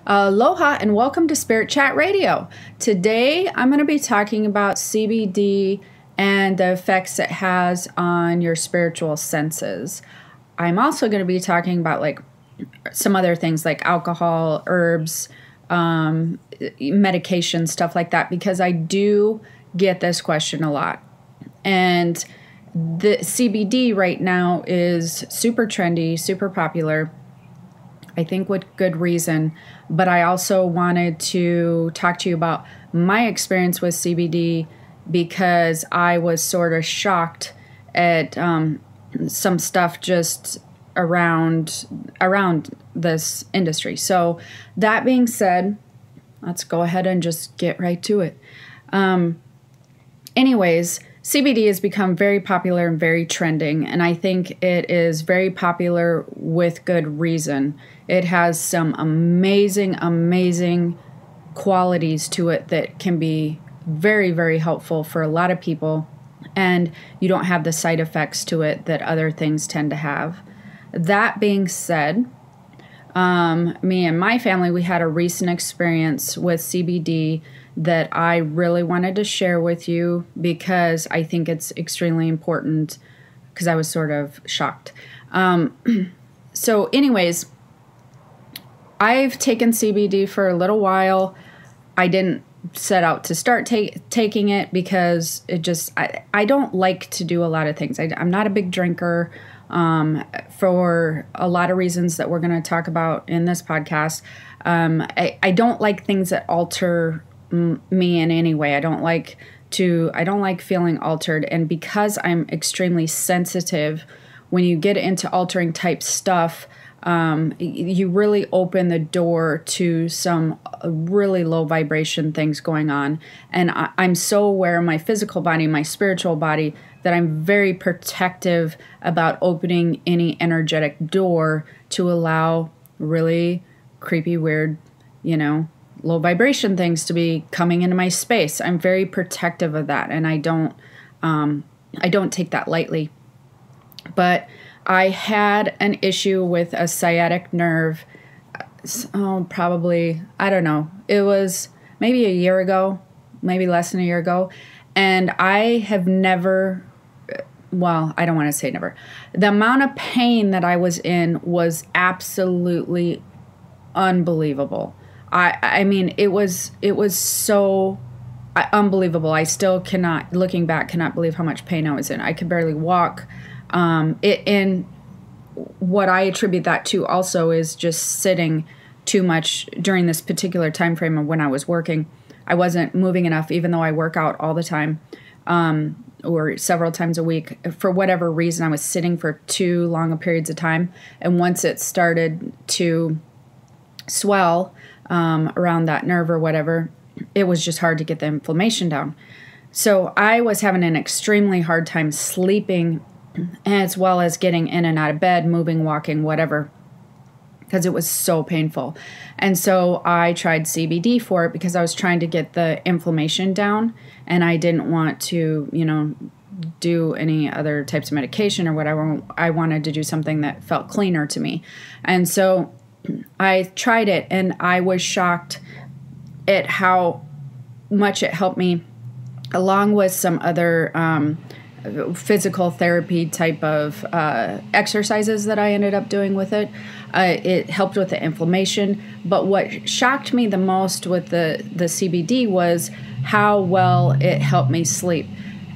Aloha and welcome to Spirit Chat Radio. Today I'm going to be talking about CBD and the effects it has on your spiritual senses. I'm also going to be talking about some other things like alcohol, herbs, medication, stuff like that, because I do get this question a lot. And the CBD right now is super trendy, super popular, I think with good reason. But I also wanted to talk to you about my experience with CBD because I was sort of shocked at some stuff just around this industry. So that being said, let's go ahead and just get right to it. Anyways, CBD has become very popular and very trending, and I think it is very popular with good reason. It has some amazing, amazing qualities to it that can be very, very helpful for a lot of people, and you don't have the side effects to it that other things tend to have. That being said, me and my family, we had a recent experience with CBD that I really wanted to share with you because I think it's extremely important because I was sort of shocked. So anyways, I've taken CBD for a little while. I didn't set out to start taking it because it just, I don't like to do a lot of things. I'm not a big drinker for a lot of reasons that we're going to talk about in this podcast. I don't like things that alter me in any way. I don't like feeling altered. And because I'm extremely sensitive, when you get into altering type stuff, you really open the door to some really low vibration things going on. And I'm so aware of my physical body, my spiritual body, that I'm very protective about opening any energetic door to allow really creepy, weird, low vibration things to be coming into my space. I'm very protective of that, and I don't take that lightly. But I had an issue with a sciatic nerve. Probably, I don't know. It was maybe a year ago, maybe less than a year ago. And I have never, well, I don't want to say never. The amount of pain that I was in was absolutely unbelievable. I mean, it was so unbelievable. I still cannot, looking back, cannot believe how much pain I was in. I could barely walk. And what I attribute that to also is just sitting too much during this particular time frame of when I was working. I wasn't moving enough, even though I work out all the time, or several times a week. For whatever reason, I was sitting for too long a periods of time. And once it started to swell around that nerve or whatever, it was just hard to get the inflammation down. So I was having an extremely hard time sleeping, as well as getting in and out of bed, moving, walking, whatever, because it was so painful. And so I tried CBD for it because I was trying to get the inflammation down, and I didn't want to, do any other types of medication or whatever. I wanted to do something that felt cleaner to me. And so I tried it, and I was shocked at how much it helped me, along with some other physical therapy type of exercises that I ended up doing with it. It helped with the inflammation. But what shocked me the most with the CBD was how well it helped me sleep.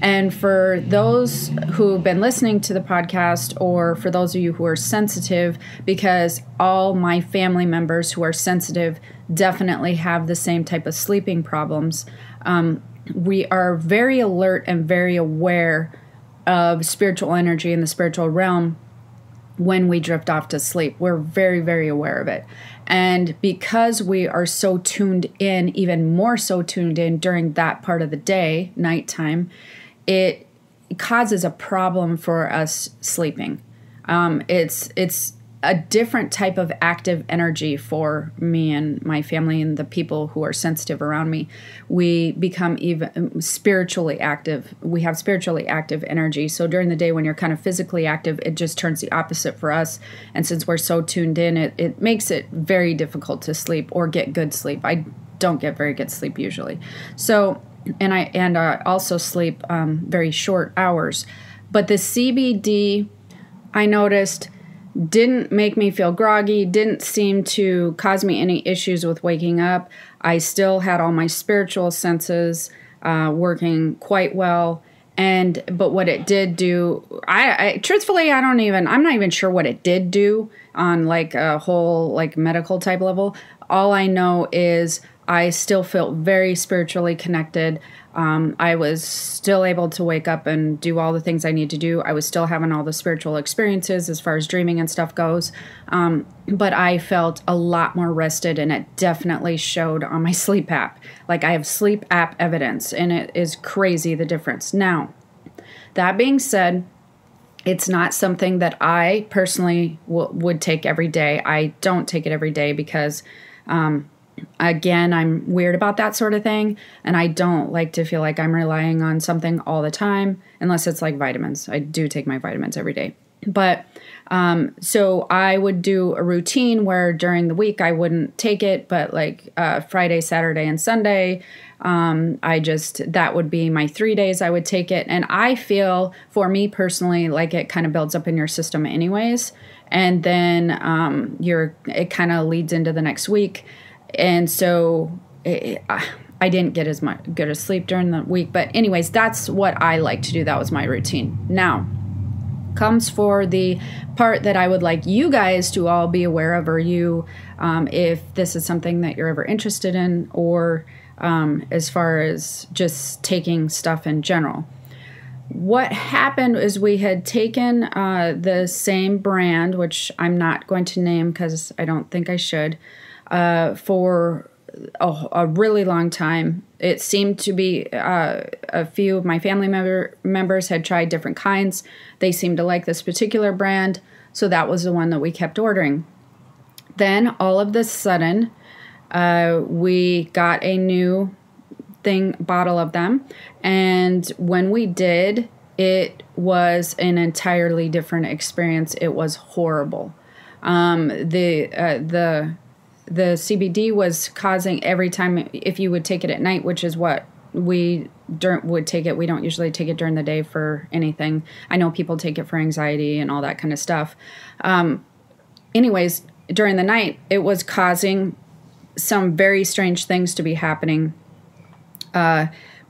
And for those who've been listening to the podcast, or for those of you who are sensitive, because all my family members who are sensitive definitely have the same type of sleeping problems, we are very alert and very aware of spiritual energy in the spiritual realm when we drift off to sleep. We're very, very aware of it. And because we are so tuned in, even more so tuned in during that part of the day, nighttime, it causes a problem for us sleeping. It's a different type of active energy for me and my family and the people who are sensitive around me. We become even spiritually active. We have spiritually active energy. So during the day when you're kind of physically active, it just turns the opposite for us. And since we're so tuned in, it makes it very difficult to sleep or get good sleep. I don't get very good sleep usually. So, and I also sleep very short hours. But the CBD, I noticed, didn't make me feel groggy, didn't seem to cause me any issues with waking up. I still had all my spiritual senses working quite well. But what it did do, I truthfully, I'm not even sure what it did do on like a whole like medical type level. All I know is I still felt very spiritually connected. I was still able to wake up and do all the things I need to do. I was still having all the spiritual experiences as far as dreaming and stuff goes. But I felt a lot more rested, and it definitely showed on my sleep app. Like I have sleep app evidence, and it is crazy the difference. Now, that being said, it's not something that I personally would take every day. I don't take it every day because again, I'm weird about that sort of thing, and I don't like to feel like I'm relying on something all the time, unless it's like vitamins. I do take my vitamins every day. But so I would do a routine where during the week I wouldn't take it, but like Friday, Saturday, and Sunday, that would be my 3 days I would take it. And I feel, for me personally, like it kind of builds up in your system anyways. And then it kind of leads into the next week. And so I didn't get as good a sleep during the week. But anyways, that's what I like to do. That was my routine. Now, comes for the part that I would like you guys to all be aware of, or you, if this is something that you're ever interested in, or as far as just taking stuff in general. What happened is we had taken the same brand, which I'm not going to name because I don't think I should, for a really long time. It seemed to be a few of my family members had tried different kinds. They seemed to like this particular brand, so that was the one that we kept ordering. Then all of a sudden, we got a new bottle of them, and when we did, it was an entirely different experience. It was horrible. The CBD was causing, every time, if you would take it at night, which is what we would take it. We don't usually take it during the day for anything. I know people take it for anxiety and all that kind of stuff. Anyways, during the night, it was causing some very strange things to be happening.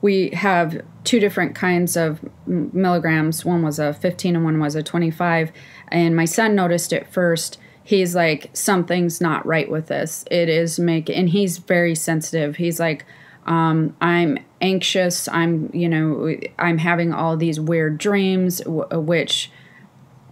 We have two different kinds of milligrams. One was a 15 and one was a 25. And my son noticed it first. He's like, something's not right with this. It is and he's very sensitive. He's like, I'm anxious. I'm having all these weird dreams, which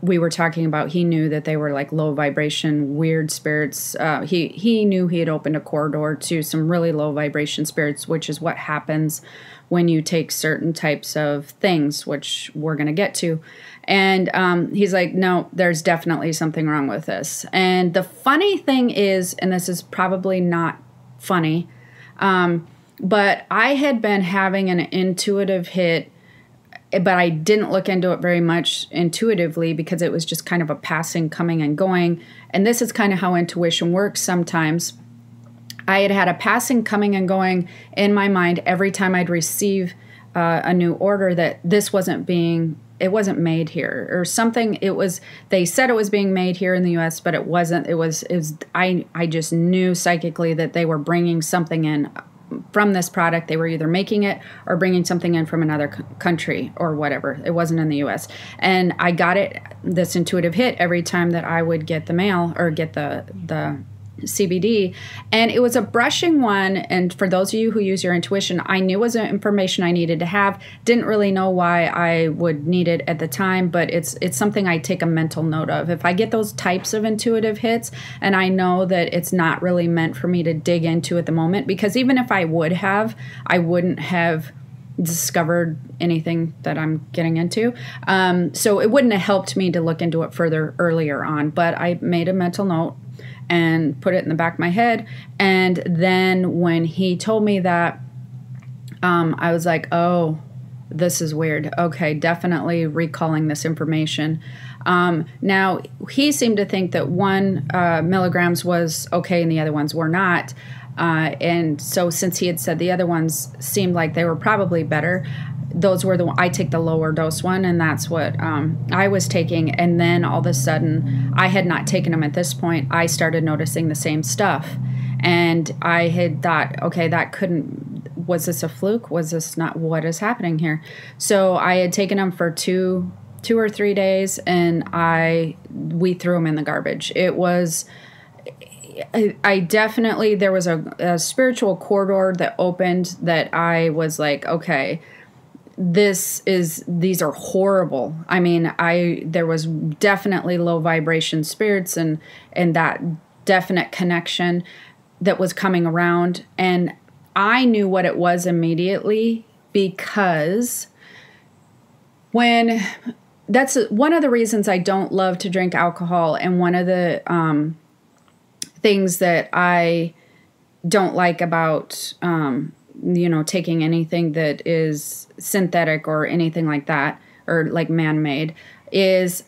we were talking about. He knew that they were like low vibration, weird spirits. He knew he had opened a corridor to some really low vibration spirits, which is what happens when you take certain types of things, which we're going to get to. And he's like, no, there's definitely something wrong with this. And the funny thing is, and this is probably not funny, but I had been having an intuitive hit, but I didn't look into it very much intuitively because it was just kind of a passing coming and going. And this is kind of how intuition works sometimes. I had a passing coming and going in my mind every time I'd receive a new order that this wasn't made here or something. They said it was being made here in the US, but it wasn't. I just knew psychically that they were bringing something in from this product. They were either making it or bringing something in from another country or whatever. It wasn't in the US. And I got this intuitive hit every time that I would get the mail or get the CBD, and it was a brushing one. And for those of you who use your intuition, I knew it was information I needed to have. Didn't really know why I would need it at the time, but it's something I take a mental note of. If I get those types of intuitive hits and I know that it's not really meant for me to dig into at the moment, because even if I would have, I wouldn't have discovered anything that I'm getting into. So it wouldn't have helped me to look into it further earlier on, but I made a mental note and put it in the back of my head. And then when he told me that, I was like, oh, this is weird. Okay, definitely recalling this information. Now, he seemed to think that 1 milligrams was okay and the other ones were not. And so since he had said the other ones seemed like they were probably better, those were I take the lower dose one, and that's what I was taking. And then all of a sudden, I had not taken them at this point. I started noticing the same stuff. And I had thought, okay, was this a fluke? Was this not, what is happening here? So I had taken them for two or 3 days, and we threw them in the garbage. It was, I definitely, there was a spiritual corridor that opened that I was like, okay, these are horrible. I mean, there was definitely low vibration spirits and that definite connection that was coming around. And I knew what it was immediately, because that's one of the reasons I don't love to drink alcohol. And one of the things that I don't like about, taking anything that is synthetic or anything like that, or like man-made, is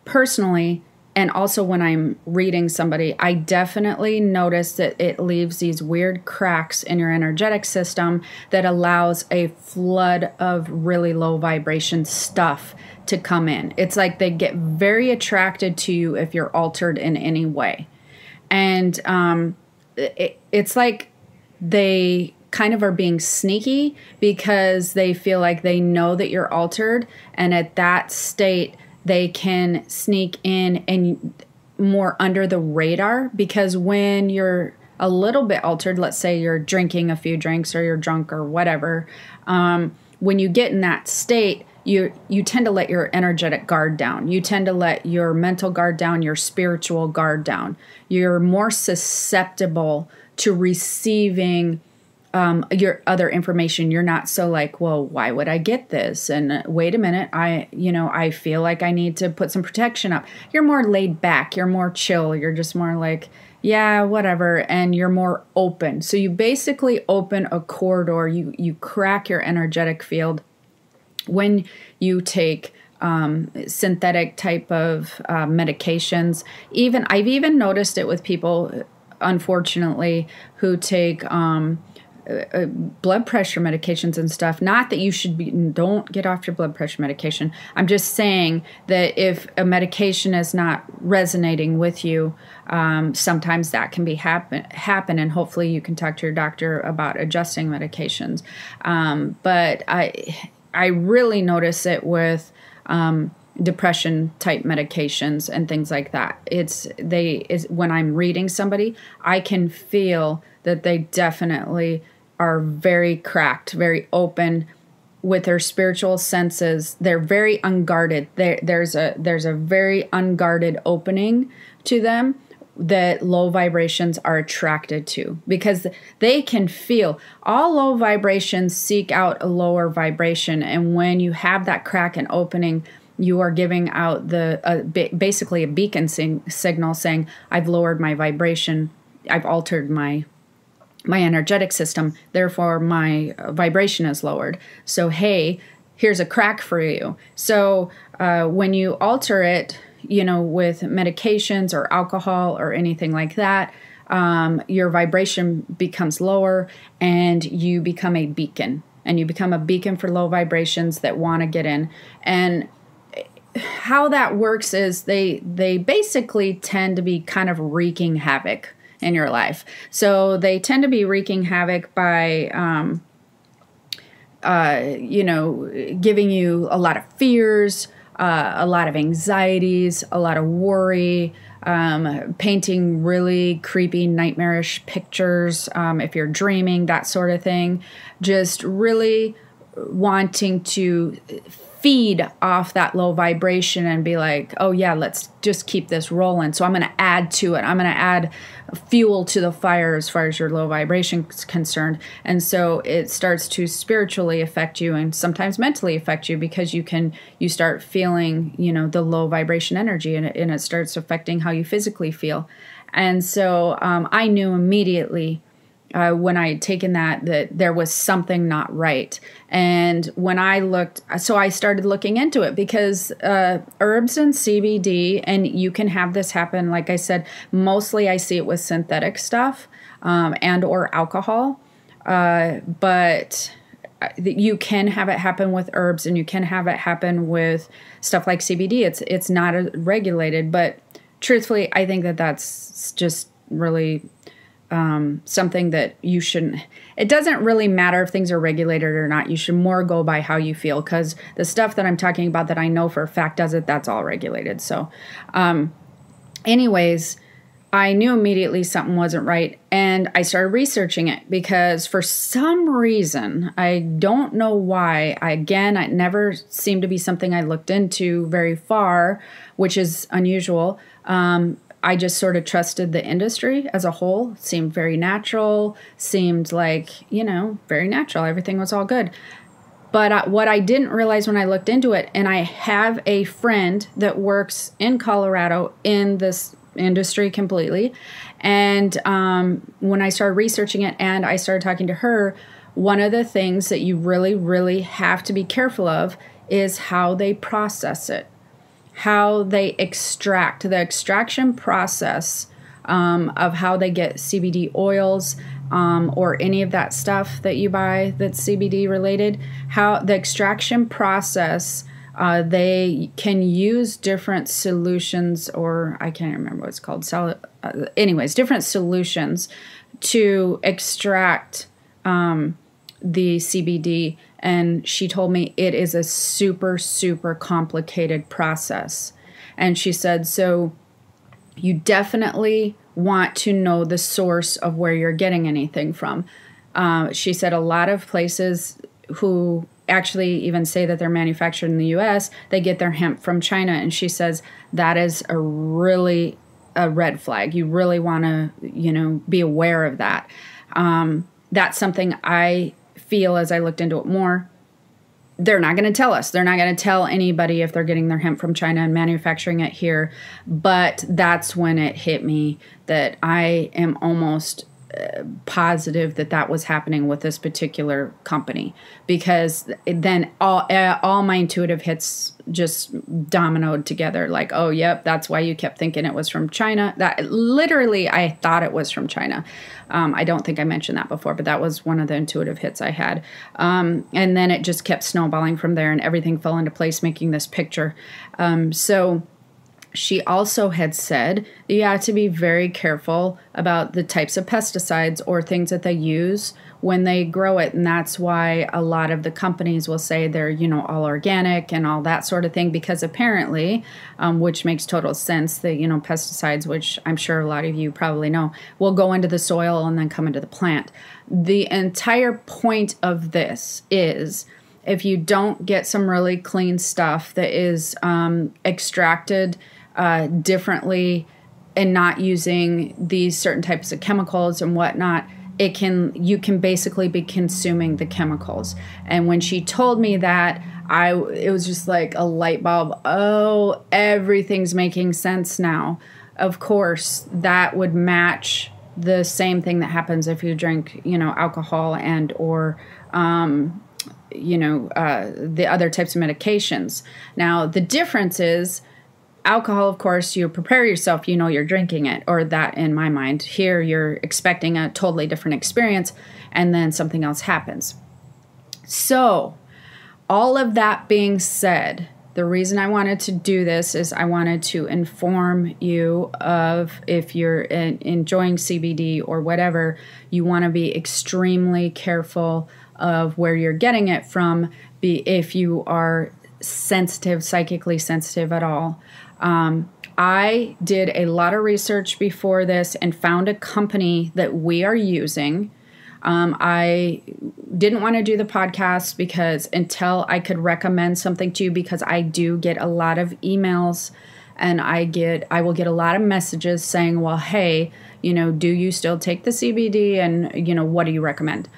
personally, and also when I'm reading somebody, I definitely notice that it leaves these weird cracks in your energetic system that allows a flood of really low vibration stuff to come in. It's like they get very attracted to you if you're altered in any way. And it's like they kind of are being sneaky because they feel like they know that you're altered, and at that state they can sneak in and more under the radar. Because when you're a little bit altered, let's say you're drinking a few drinks or you're drunk or whatever, when you get in that state, you tend to let your energetic guard down. You tend to let your mental guard down, your spiritual guard down. You're more susceptible to receiving your other information. You're not so like, well, why would I get this? And wait a minute, I feel like I need to put some protection up. You're more laid back. You're more chill. You're just more like, yeah, whatever. And you're more open. So you basically open a corridor. You crack your energetic field when you take synthetic type of medications. I've even noticed it with people, unfortunately, who take blood pressure medications and stuff. Not that you don't get off your blood pressure medication. I'm just saying that if a medication is not resonating with you, sometimes that can be happen, and hopefully you can talk to your doctor about adjusting medications. But I really notice it with depression type medications and things like that. When I'm reading somebody, I can feel that they definitely are very cracked, very open with their spiritual senses. They're very unguarded. There's a very unguarded opening to them that low vibrations are attracted to, because they can feel all low vibrations seek out a lower vibration. And when you have that crack and opening, you are giving out basically a beacon signal saying, I've lowered my vibration. I've altered my energetic system. Therefore, my vibration is lowered. So, hey, here's a crack for you. So when you alter it, with medications or alcohol or anything like that, your vibration becomes lower and you become a beacon. And you become a beacon for low vibrations that want to get in. And how that works is they basically tend to be kind of wreaking havoc in your life. So they tend to be wreaking havoc by giving you a lot of fears, a lot of anxieties, a lot of worry, painting really creepy, nightmarish pictures, if you're dreaming, that sort of thing. Just really wanting to feed off that low vibration and be like, oh yeah, let's just keep this rolling. So I'm going to add to it. I'm going to add fuel to the fire as far as your low vibration is concerned. And so it starts to spiritually affect you and sometimes mentally affect you, because you start feeling, the low vibration energy, and it starts affecting how you physically feel. And so I knew immediately when I had taken that there was something not right. And when I started looking into it, because herbs and CBD, and you can have this happen, like I said, mostly I see it with synthetic stuff and or alcohol, but you can have it happen with herbs, and you can have it happen with stuff like CBD. It's not regulated, but truthfully, I think that's just really something that you shouldn't. It doesn't really matter if things are regulated or not. You should more go by how you feel, because the stuff that I'm talking about that I know for a fact does it, that's all regulated. So anyways, I knew immediately something wasn't right, and I started researching it, because for some reason, I don't know why, it never seemed to be something I looked into very far, which is unusual. I just sort of trusted the industry as a whole. It seemed very natural, seemed like, very natural. Everything was all good. But what I didn't realize when I looked into it, and I have a friend that works in Colorado in this industry completely. And when I started researching it and I started talking to her, one of the things that you really, really have to be careful of is how they process it. How they extract, the extraction process of how they get CBD oils or any of that stuff that you buy that's CBD related, how the extraction process, they can use different solutions, or I can't remember what it's called. Anyways, different solutions to extract the CBD. And she told me it is a super, super complicated process. And she said, so you definitely want to know the source of where you're getting anything from. She said a lot of places who actually even say that they're manufactured in the U.S., they get their hemp from China. And she says that is a red flag. You really want to, be aware of that. That's something I feel as I looked into it more. They're not going to tell us. They're not going to tell anybody if they're getting their hemp from China and manufacturing it here. But that's when it hit me that I am almost positive that was happening with this particular company, because then all my intuitive hits just dominoed together. Like, oh, yep, that's why you kept thinking it was from China. That literally, I thought it was from China. I don't think I mentioned that before, but that was one of the intuitive hits I had. And then it just kept snowballing from there, and everything fell into place, making this picture. So she also had said you have to be very careful about the types of pesticides or things that they use when they grow it. And that's why a lot of the companies will say they're, all organic and all that sort of thing, because apparently, which makes total sense, that, pesticides, which I'm sure a lot of you probably know, will go into the soil and then come into the plant. The entire point of this is, if you don't get some really clean stuff that is extracted differently and not using these certain types of chemicals and whatnot, you can basically be consuming the chemicals. And when she told me that, it was just like a light bulb. Oh, everything's making sense now. Of course, that would match the same thing that happens if you drink, alcohol and or the other types of medications. Now, the difference is alcohol, of course, you prepare yourself, you're drinking it, or that in my mind. Here, you're expecting a totally different experience, and then something else happens. So, all of that being said, the reason I wanted to do this is I wanted to inform you of, if you're enjoying CBD or whatever, you want to be extremely careful of where you're getting it from, if you are sensitive, psychically sensitive at all. I did a lot of research before this and found a company that we are using. I didn't want to do the podcast because until I could recommend something to you, because I do get a lot of emails and I will get a lot of messages saying, well, hey, do you still take the CBD, and, what do you recommend?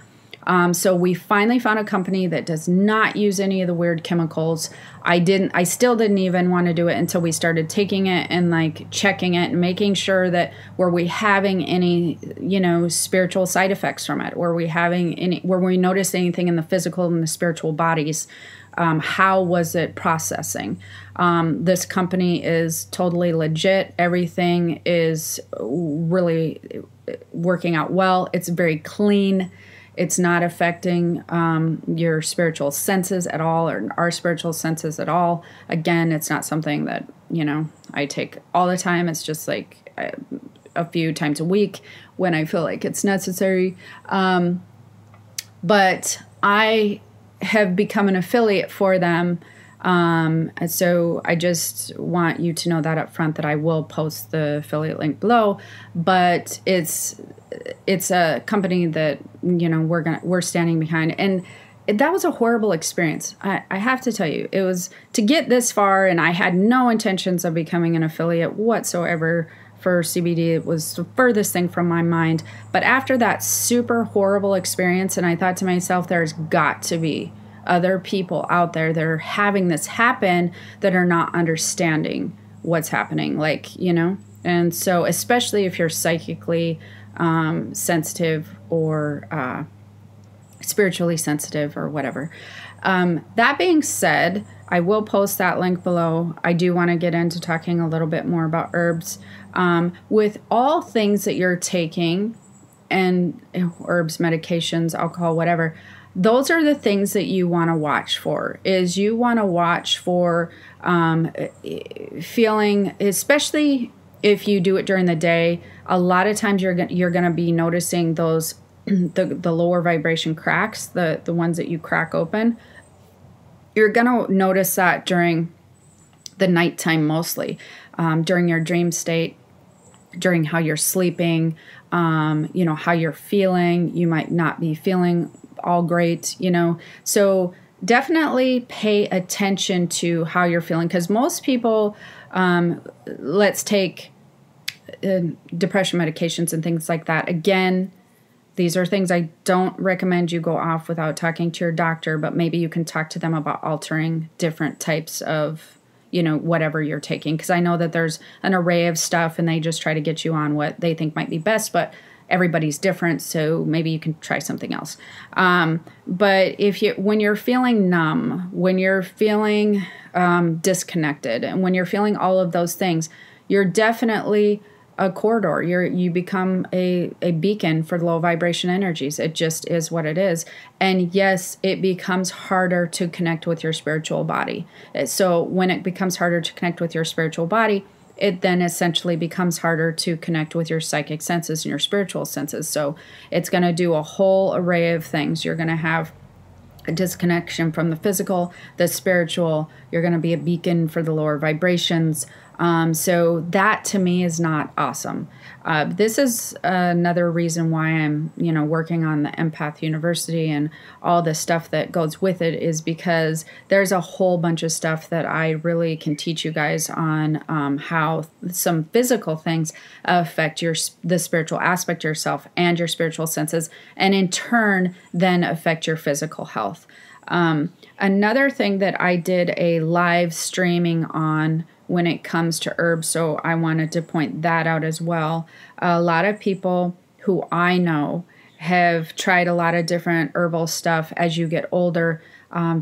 So we finally found a company that does not use any of the weird chemicals. I still didn't even want to do it until we started taking it and like checking it and making sure that were we having any, spiritual side effects from it? Were we noticed anything in the physical and the spiritual bodies? How was it processing? This company is totally legit. Everything is really working out well. It's very clean. It's not affecting your spiritual senses at all, or our spiritual senses at all. Again, it's not something that, I take all the time. It's just like a few times a week when I feel like it's necessary. But I have become an affiliate for them. And so I just want you to know that up front, that I will post the affiliate link below, but it's a company that, we're standing behind. And that was a horrible experience. I have to tell you, it was to get this far, and I had no intentions of becoming an affiliate whatsoever for CBD. It was the furthest thing from my mind. But after that super horrible experience, and I thought to myself, there's got to be other people out there that are having this happen that are not understanding what's happening, and so especially if you're psychically sensitive or spiritually sensitive or whatever. That being said, I will post that link below. I do want to get into talking a little bit more about herbs. With all things that you're taking, and herbs, medications, alcohol, whatever, those are the things that you want to watch for. Is you want to watch for feeling, especially if you do it during the day. A lot of times you're going to be noticing those the lower vibration cracks, the ones that you crack open. You're going to notice that during the nighttime mostly, during your dream state, during how you're sleeping, how you're feeling. You might not be feeling all great, so definitely pay attention to how you're feeling, because most people, let's take depression medications and things like that. Again, these are things I don't recommend you go off without talking to your doctor, but maybe you can talk to them about altering different types of, whatever you're taking, because I know that there's an array of stuff and they just try to get you on what they think might be best, but everybody's different, so maybe you can try something else. But when you're feeling numb, when you're feeling disconnected, and when you're feeling all of those things, you're definitely a corridor. You become a beacon for low vibration energies. It just is what it is. And yes, it becomes harder to connect with your spiritual body. So when it becomes harder to connect with your spiritual body, it then essentially becomes harder to connect with your psychic senses and your spiritual senses. So it's going to do a whole array of things. You're going to have a disconnection from the physical, the spiritual. You're going to be a beacon for the lower vibrations. So that to me is not awesome. This is another reason why I'm, working on the Empath University and all the stuff that goes with it, is because there's a whole bunch of stuff that I really can teach you guys on, how some physical things affect the spiritual aspect of yourself and your spiritual senses, and in turn then affect your physical health. Another thing that I did a live streaming on when it comes to herbs, so I wanted to point that out as well. A lot of people who I know have tried a lot of different herbal stuff. As you get older,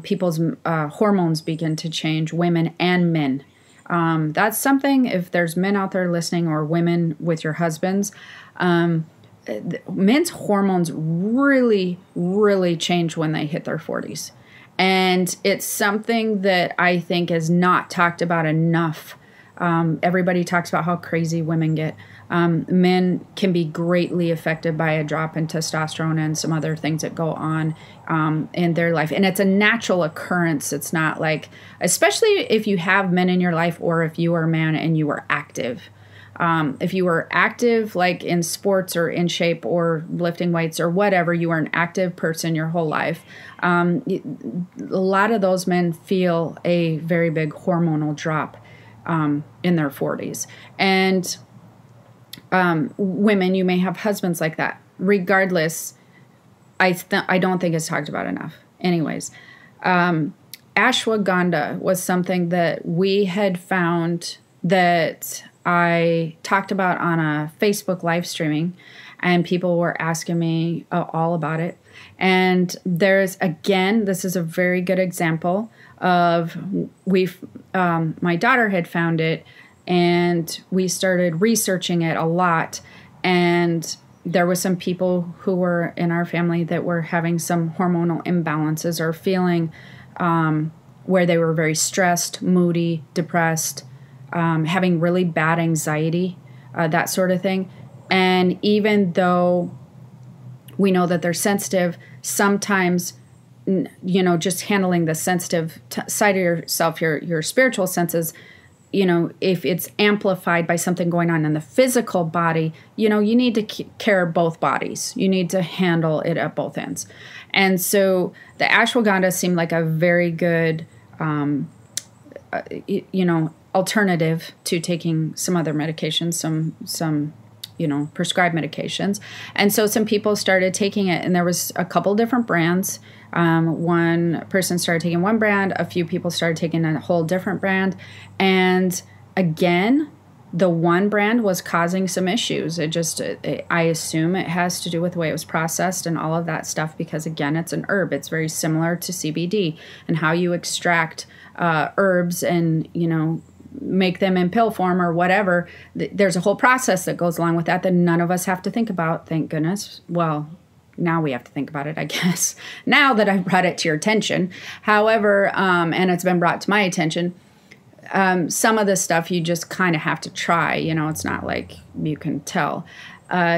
people's hormones begin to change, women and men. That's something, if there's men out there listening, or women with your husbands, men's hormones really, really change when they hit their 40s. And it's something that I think is not talked about enough. Everybody talks about how crazy women get. Men can be greatly affected by a drop in testosterone and some other things that go on in their life. And it's a natural occurrence. It's not like, especially if you have men in your life, or if you are a man and you are active. If you were active, like in sports or in shape or lifting weights or whatever, you were an active person your whole life. A lot of those men feel a very big hormonal drop in their 40s. And women, you may have husbands like that. Regardless, I don't think it's talked about enough. Anyways, ashwagandha was something that we had found that I talked about on a Facebook live streaming, and people were asking me all about it. And this is a very good example of my daughter had found it, and we started researching it a lot. And there were some people who were in our family that were having some hormonal imbalances or feeling where they were very stressed, moody, depressed, having really bad anxiety, that sort of thing. And even though we know that they're sensitive, sometimes, just handling the sensitive side of yourself, your spiritual senses, if it's amplified by something going on in the physical body, you need to care both bodies. You need to handle it at both ends. And so the ashwagandha seemed like a very good, alternative to taking some other medications, some prescribed medications. And so some people started taking it, and there was a couple different brands. One person started taking one brand, a few people started taking a whole different brand. And again, the one brand was causing some issues. I assume it has to do with the way it was processed and all of that stuff, because again, it's an herb. It's very similar to CBD and how you extract herbs and, make them in pill form or whatever. There's a whole process that goes along with that none of us have to think about, thank goodness. Well, now we have to think about it, I guess, now that I've brought it to your attention. However, and it's been brought to my attention, some of this stuff you just kind of have to try. It's not like you can tell.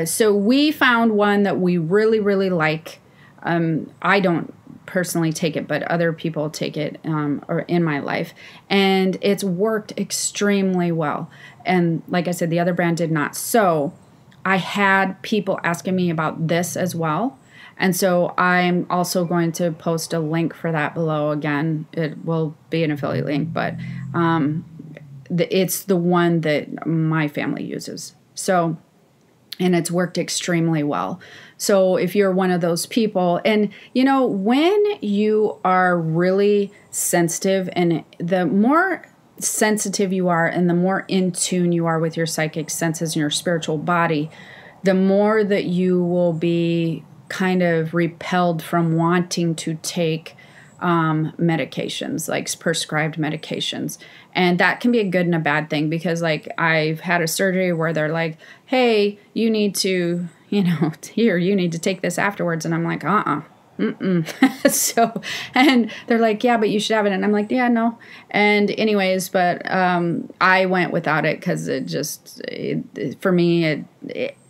So we found one that we really, really like. I don't personally take it, but other people take it or in my life, and it's worked extremely well. And like I said, the other brand did not. So I had people asking me about this as well, and so I'm also going to post a link for that below. Again, it will be an affiliate link, but it's the one that my family uses. So, and it's worked extremely well. So if you're one of those people, and when you are really sensitive, and the more sensitive you are and the more in tune you are with your psychic senses and your spiritual body, the more that you will be kind of repelled from wanting to take medications, like prescribed medications. And that can be a good and a bad thing, because like I've had a surgery where they're like, hey, you need to, you need to take this afterwards. And I'm like, So, and they're like, yeah, but you should have it. And I'm like, yeah, no. And anyways, but I went without it because for me,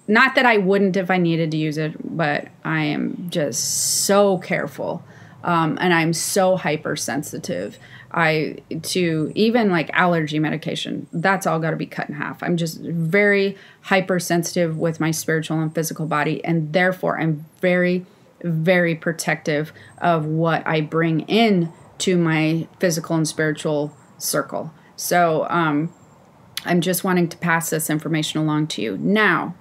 not that I wouldn't if I needed to use it, but I am just so careful. And I'm so hypersensitive. To even like allergy medication, that's all got to be cut in half. I'm just very hypersensitive with my spiritual and physical body, and therefore I'm very, very protective of what I bring in to my physical and spiritual circle. So I'm just wanting to pass this information along to you. Now,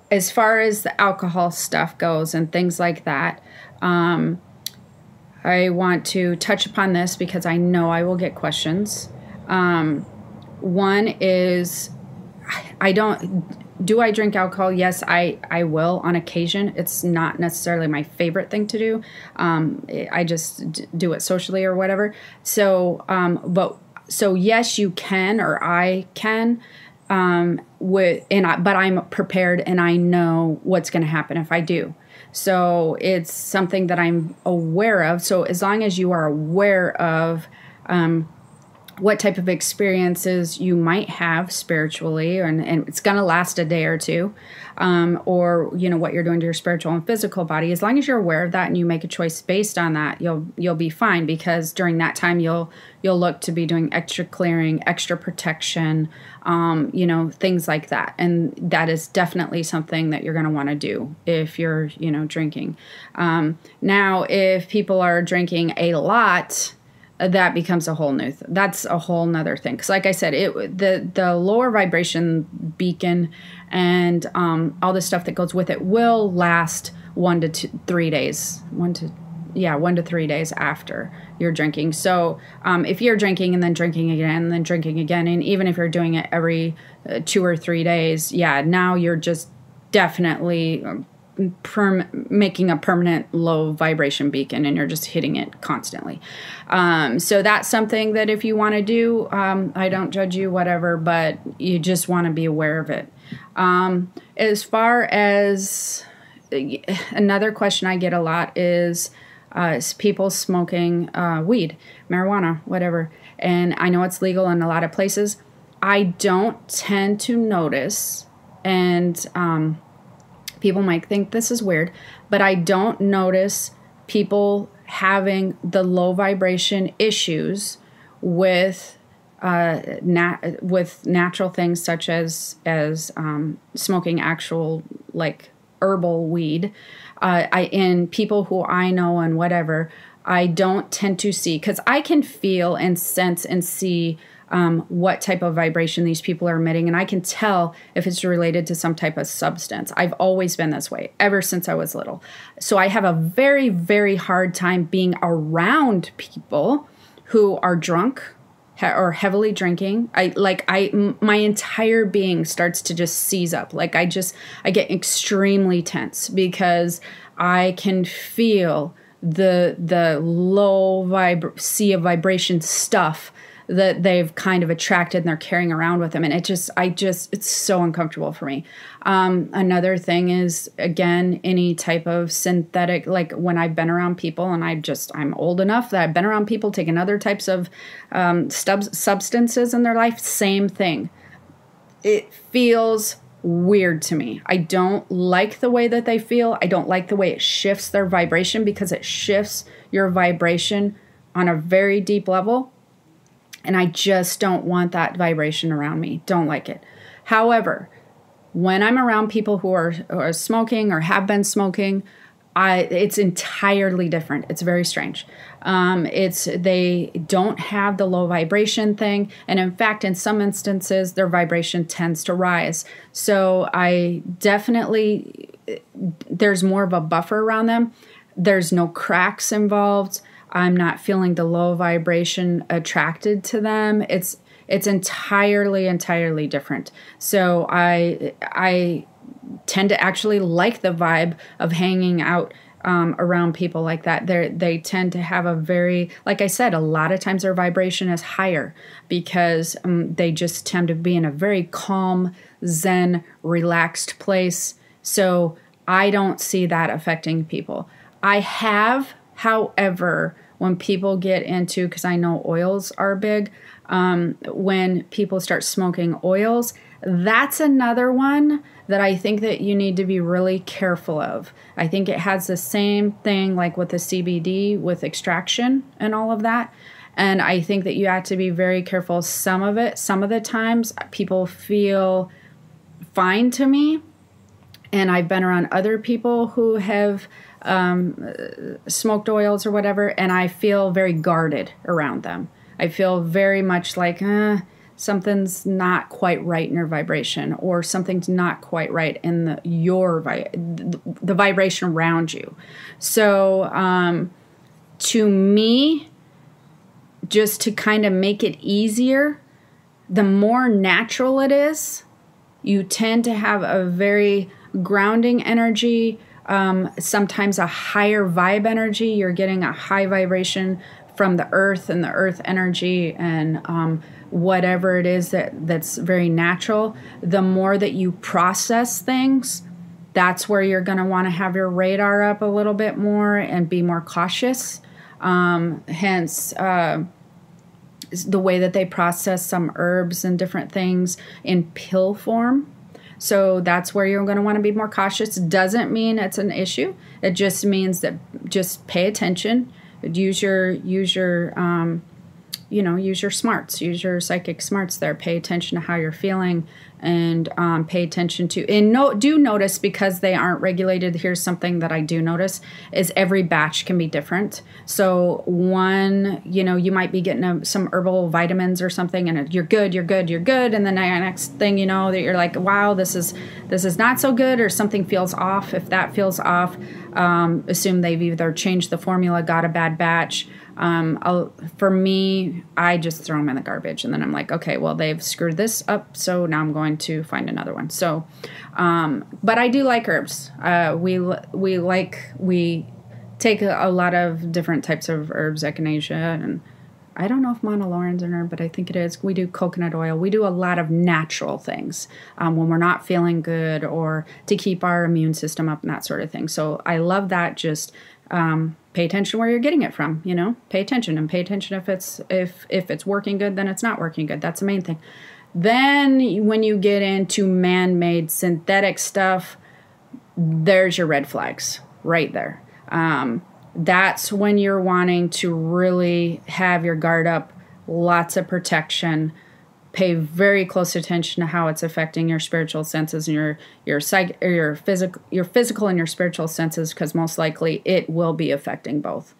as far as the alcohol stuff goes and things like that, I want to touch upon this because I know I will get questions. One is, do I drink alcohol? Yes, I will on occasion. It's not necessarily my favorite thing to do. I just do it socially or whatever. So, so yes, you can, or I can, but I'm prepared and I know what's going to happen if I do. So it's something that I'm aware of. So as long as you are aware of what type of experiences you might have spiritually, and it's going to last a day or two, or what you're doing to your spiritual and physical body. As long as you're aware of that and you make a choice based on that, you'll be fine, because during that time you'll look to be doing extra clearing, extra protection, things like that. And that is definitely something that you're going to want to do if you're drinking. Now, if people are drinking a lot, that becomes a whole that's a whole nother thing. Because like I said, the lower vibration beacon and all the stuff that goes with it will last 1 to 3 days. 1 to 3 days after you're drinking. So if you're drinking and then drinking again and then drinking again, and even if you're doing it every 2 or 3 days, now you're just definitely making a permanent low vibration beacon, and you're just hitting it constantly. So that's something that if you want to do, I don't judge you, whatever, but you just want to be aware of it. As far as another question I get a lot is people smoking weed, marijuana, whatever. And I know it's legal in a lot of places. I don't tend to notice, and people might think this is weird, but I don't notice people having the low vibration issues with natural things such as smoking actual like herbal weed. In people who I know and whatever, I don't tend to see, because I can feel and sense and see what type of vibration these people are emitting, and I can tell if it's related to some type of substance. I've always been this way ever since I was little. So I have a very, very hard time being around people who are drunk or heavily drinking. My entire being starts to just seize up. Like I get extremely tense because I can feel the low sea of vibration stuff that they've kind of attracted and they're carrying around with them. And it's so uncomfortable for me. Another thing is, again, any type of synthetic, like when I've been around people, and I'm old enough that I've been around people taking other types of substances in their life, same thing. It feels weird to me. I don't like the way that they feel. I don't like the way it shifts their vibration, because it shifts your vibration on a very deep level. And I just don't want that vibration around me. Don't like it. However, when I'm around people who are smoking or have been smoking, it's entirely different. It's very strange. They don't have the low vibration thing. And in fact, in some instances, their vibration tends to rise. So there's more of a buffer around them. There's no cracks involved. I'm not feeling the low vibration attracted to them. It's entirely different. So I tend to actually like the vibe of hanging out around people like that. They tend to have a very, like I said, a lot of times their vibration is higher, because they just tend to be in a very calm, zen, relaxed place. So I don't see that affecting people. I have, however, when people get into, because I know oils are big, when people start smoking oils, that's another one that I think that you need to be really careful of. I think it has the same thing like with the CBD, with extraction and all of that. And I think that you have to be very careful. Some of the times people feel fine to me. And I've been around other people who have smoked oils or whatever, and I feel very guarded around them. I feel very much like something's not quite right in your vibration, or something's not quite right in the vibration around you. So to me, just to kind of make it easier, the more natural it is, you tend to have a very grounding energy, sometimes a higher vibe energy. You're getting a high vibration from the earth and the earth energy, and whatever it is that's very natural. The more that you process things, that's where you're going to want to have your radar up a little bit more and be more cautious. Hence, the way that they process some herbs and different things in pill form. So that's where you're going to want to be more cautious. Doesn't mean it's an issue. It just means that just pay attention. Use your smarts. Use your psychic smarts there. Pay attention to how you're feeling, and pay attention to, and do notice, because they aren't regulated. Here's something that I do notice is every batch can be different. So one, you might be getting some herbal vitamins or something, and you're good. And then the next thing you know, that you're like, wow, this is not so good, or something feels off. If that feels off, assume they've either changed the formula, got a bad batch. For me, I just throw them in the garbage, and then I'm like, okay, well, they've screwed this up, so now I'm going to find another one. So, but I do like herbs. We take a lot of different types of herbs, echinacea, and I don't know if monolaurin's an herb, but I think it is. We do coconut oil. We do a lot of natural things when we're not feeling good, or to keep our immune system up and that sort of thing. So I love that. Just pay attention where you're getting it from. Pay attention, and pay attention if it's working good, then it's not working good. That's the main thing. Then when you get into man-made synthetic stuff, there's your red flags right there. That's when you're wanting to really have your guard up, lots of protection, pay very close attention to how it's affecting your spiritual senses and your physical and your spiritual senses, because most likely it will be affecting both.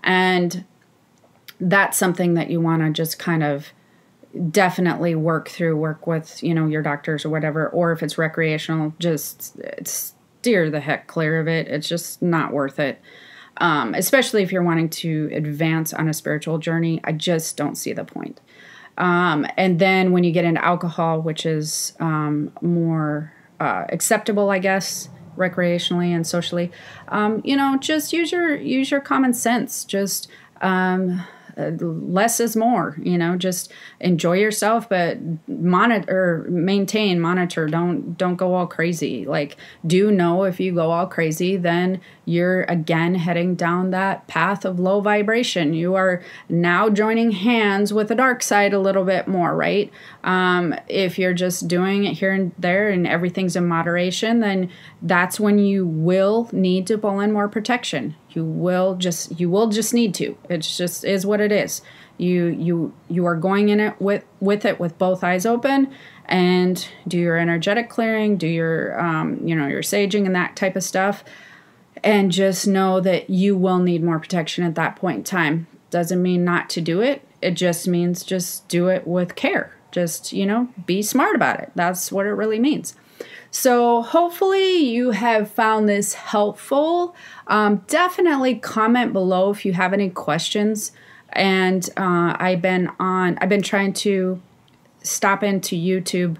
And that's something that you want to just kind of definitely work with, your doctors or whatever, or if it's recreational, just steer the heck clear of it. It's just not worth it. Especially if you're wanting to advance on a spiritual journey, I just don't see the point. And then when you get into alcohol, which is more acceptable, I guess, recreationally and socially, just use your common sense. Just less is more. Just enjoy yourself, but monitor. Don't go all crazy. Like, do know if you go all crazy, then you're again heading down that path of low vibration. You are now joining hands with the dark side a little bit more, right? If you're just doing it here and there and everything's in moderation, then that's when you will need to pull in more protection. You will just need to. It just is what it is. You are going in it with both eyes open, and do your energetic clearing, do your your saging and that type of stuff, and just know that you will need more protection at that point in time. Doesn't mean not to do it. It just means just do it with care. Just be smart about it. That's what it really means. So hopefully you have found this helpful. Definitely comment below if you have any questions. And I've been trying to stop into YouTube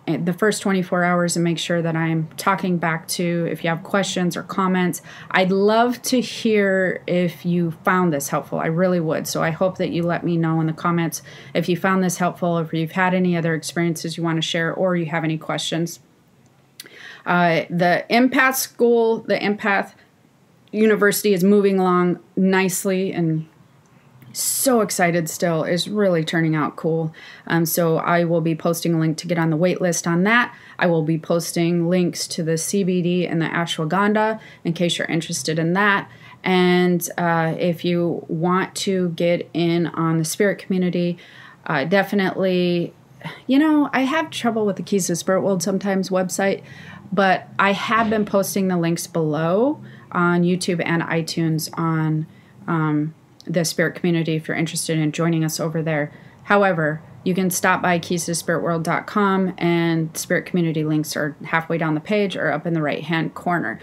the first 24 hours and make sure that I'm talking back to, if you have questions or comments. I'd love to hear if you found this helpful. I really would. So I hope that you let me know in the comments if you found this helpful, if you've had any other experiences you want to share, or you have any questions. The Empath School, the Empath University is moving along nicely, and so excited still. Is really turning out cool. So I will be posting a link to get on the wait list on that. I will be posting links to the CBD and the Ashwagandha in case you're interested in that. And if you want to get in on the spirit community, definitely, I have trouble with the Keys to the Spirit World sometimes website, but I have been posting the links below on YouTube and iTunes on the spirit community if you're interested in joining us over there. However, you can stop by keystothespiritworld.com, and spirit community links are halfway down the page or up in the right hand corner.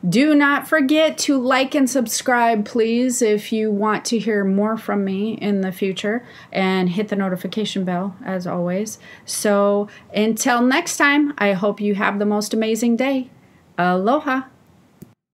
Do not forget to like and subscribe, please, if you want to hear more from me in the future, and hit the notification bell as always. So until next time, I hope you have the most amazing day. Aloha.